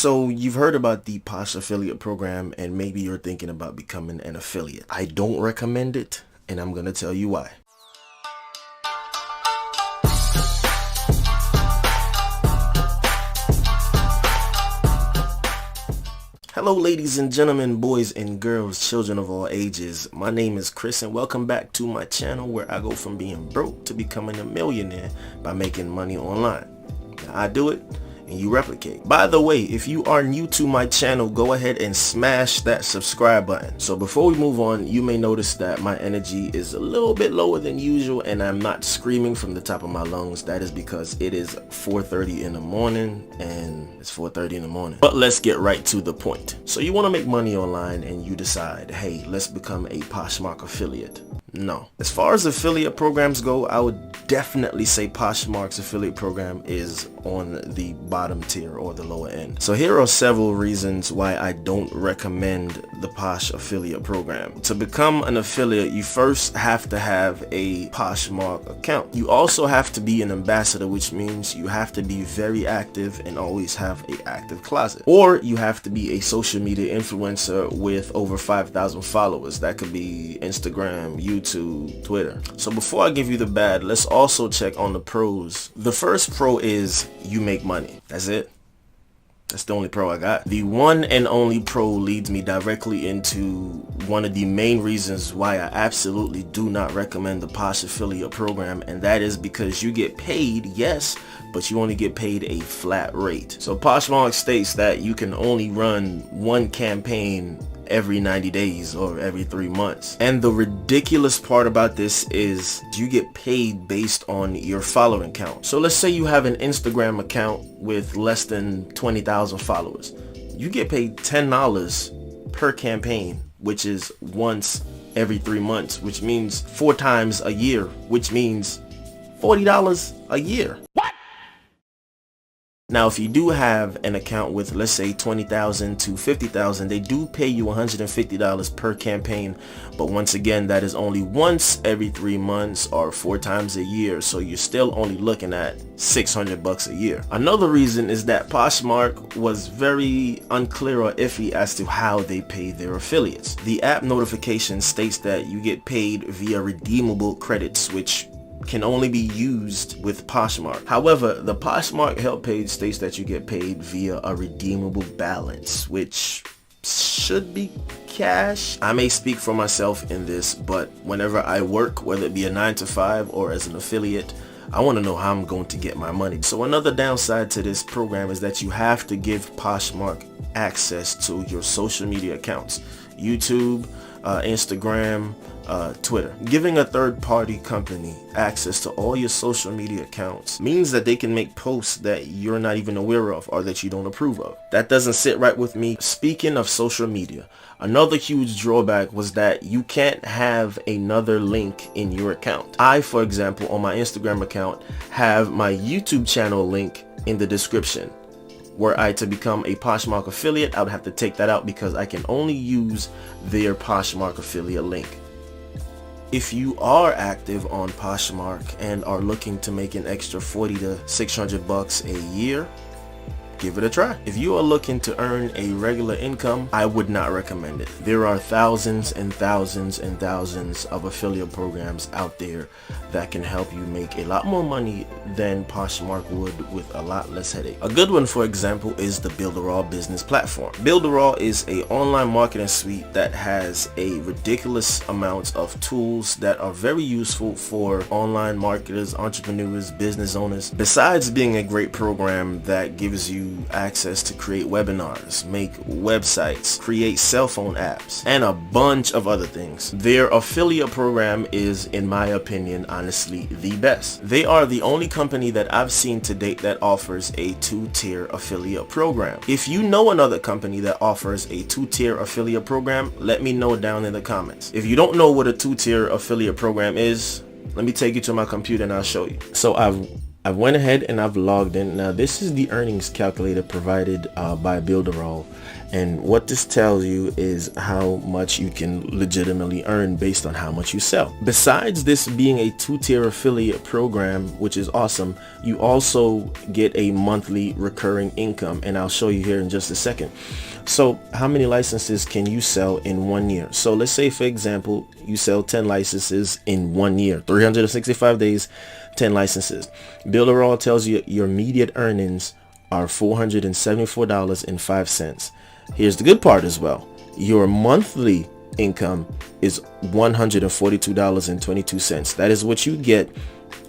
So you've heard about the Posh affiliate program and maybe you're thinking about becoming an affiliate. I don't recommend it and I'm going to tell you why. Hello ladies and gentlemen, boys and girls, children of all ages. My name is Chris and welcome back to my channel where I go from being broke to becoming a millionaire by making money online. Now, I do it and you replicate. By the way, if you are new to my channel, go ahead and smash that subscribe button. So before we move on, you may notice that my energy is a little bit lower than usual and I'm not screaming from the top of my lungs. That is because it is 4:30 in the morning and it's 4:30 in the morning. But let's get right to the point. So you want to make money online and you decide, hey, let's become a Poshmark affiliate. No. As far as affiliate programs go, I would definitely say Poshmark's affiliate program is on the bottom tier or the lower end. So here are several reasons why I don't recommend the Posh affiliate program. To become an affiliate, you first have to have a Poshmark account. You also have to be an ambassador, which means you have to be very active and always have an active closet. Or you have to be a social media influencer with over 5,000 followers. That could be Instagram, YouTube, Twitter. So before I give you the bad, let's also check on the pros. The first pro is you make money. That's it. That's the only pro I got. The one and only pro leads me directly into one of the main reasons why I absolutely do not recommend the Posh affiliate program, and that is because you get paid, yes, but you only get paid a flat rate. So Poshmark states that you can only run one campaign every 90 days or every 3 months. And the ridiculous part about this is you get paid based on your following count. So let's say you have an Instagram account with less than 20,000 followers. You get paid $10 per campaign, which is once every 3 months, which means 4 times a year, which means $40 a year. Now, if you do have an account with, let's say, 20,000 to 50,000, they do pay you $150 per campaign. But once again, that is only once every 3 months or 4 times a year. So you're still only looking at $600 a year. Another reason is that Poshmark was very unclear or iffy as to how they pay their affiliates. The app notification states that you get paid via redeemable credits, which can only be used with Poshmark. However, the Poshmark help page states that you get paid via a redeemable balance, which should be cash. I may speak for myself in this, but whenever I work, whether it be a 9 to 5 or as an affiliate, I want to know how I'm going to get my money. So another downside to this program is that you have to give Poshmark access to your social media accounts, YouTube, Instagram, Twitter. Giving a third-party company access to all your social media accounts means that they can make posts that you're not even aware of or that you don't approve of. That doesn't sit right with me. Speaking of social media, another huge drawback was that you can't have another link in your account. I, for example, on my Instagram account, have my YouTube channel link in the description. Were I to become a Poshmark affiliate, I would have to take that out because I can only use their Poshmark affiliate link. If you are active on Poshmark and are looking to make an extra $40 to $600 a year, give it a try. If you are looking to earn a regular income, I would not recommend it. There are thousands and thousands and thousands of affiliate programs out there that can help you make a lot more money than Poshmark would with a lot less headache. A good one, for example, is the Builderall business platform. Builderall is an online marketing suite that has a ridiculous amount of tools that are very useful for online marketers, entrepreneurs, business owners. Besides being a great program that gives you access to create webinars, make websites, create cell phone apps, and a bunch of other things, their affiliate program is, in my opinion, honestly the best. They are the only company that I've seen to date that offers a 2-tier affiliate program. If you know another company that offers a 2-tier affiliate program, let me know down in the comments. If you don't know what a 2-tier affiliate program is, let me take you to my computer and I'll show you. So I've I went ahead and I've logged in. Now this is the earnings calculator provided by Builderall, and what this tells you is how much you can legitimately earn based on how much you sell. Besides this being a 2-tier affiliate program, which is awesome, you also get a monthly recurring income, and I'll show you here in just a second. So how many licenses can you sell in 1 year? So let's say, for example, you sell 10 licenses in 1 year, 365 days, 10 licenses. Builderall tells you your immediate earnings are $474.05. Here's the good part as well. Your monthly income is $142.22. That is what you get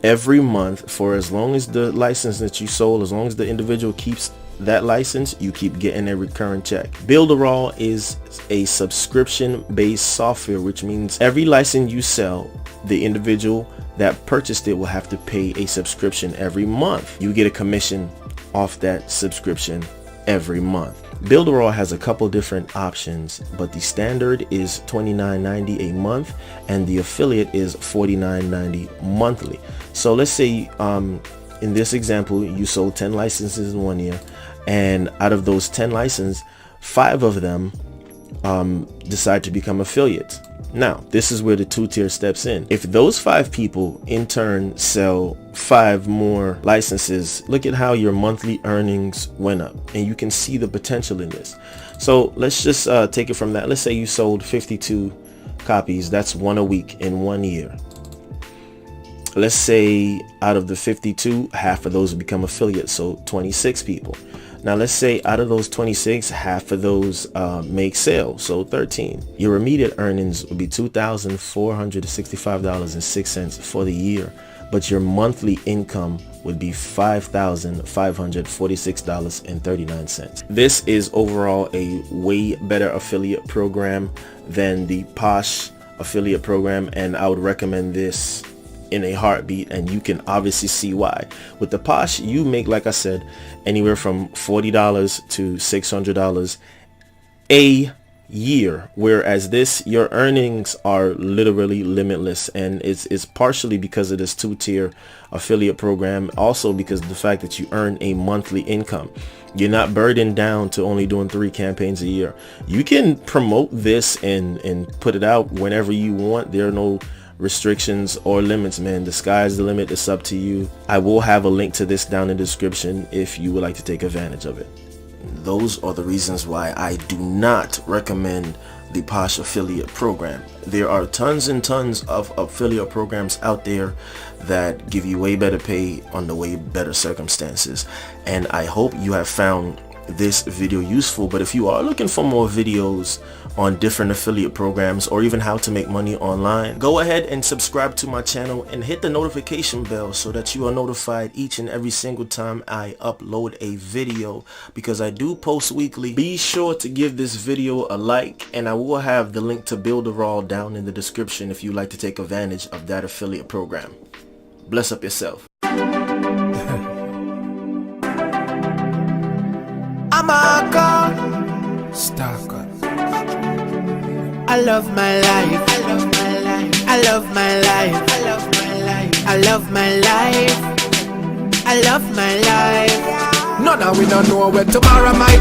every month for as long as the license that you sold, as long as the individual keeps that license, you keep getting a recurring check. Builderall is a subscription-based software, which means every license you sell, the individual that purchased it will have to pay a subscription every month. You get a commission off that subscription every month. Builderall has a couple different options, but the standard is $29.90 a month and the affiliate is $49.90 monthly. So let's say in this example you sold 10 licenses in 1 year, and out of those 10 licenses, 5 of them decide to become affiliates. Now this is where the 2-tier steps in. If those 5 people in turn sell 5 more licenses, look at how your monthly earnings went up, and you can see the potential in this. So let's just take it from that. Let's say you sold 52 copies. That's 1 a week in 1 year. Let's say out of the 52, half of those become affiliates, so 26 people. Now let's say out of those 26, half of those make sales, so 13. Your immediate earnings would be $2,465.06 for the year, but your monthly income would be $5,546.39. This is overall a way better affiliate program than the Posh affiliate program, and I would recommend this in a heartbeat, and you can obviously see why. With the Posh, you make, like I said, anywhere from $40 to $600 a year, whereas this, your earnings are literally limitless, and it's partially because of this 2-tier affiliate program, also because of the fact that you earn a monthly income. You're not burdened down to only doing 3 campaigns a year. You can promote this and put it out whenever you want. There are no restrictions or limits, man. The sky's the limit. It's up to you. I will have a link to this down in the description if you would like to take advantage of it. Those are the reasons why I do not recommend the Posh affiliate program. There are tons and tons of affiliate programs out there that give you way better pay under way better circumstances, and I hope you have found this video useful. But if you are looking for more videos on different affiliate programs or even how to make money online, go ahead and subscribe to my channel and hit the notification bell so that you are notified each and every single time I upload a video, because I do post weekly. Be sure to give this video a like, and I will have the link to Builderall down in the description if you like to take advantage of that affiliate program. Bless up yourself. I'm a god stalker. I love my life. I love my life. I love my life. I love my life. I love my life. I love my life. No, now we don't know where tomorrow might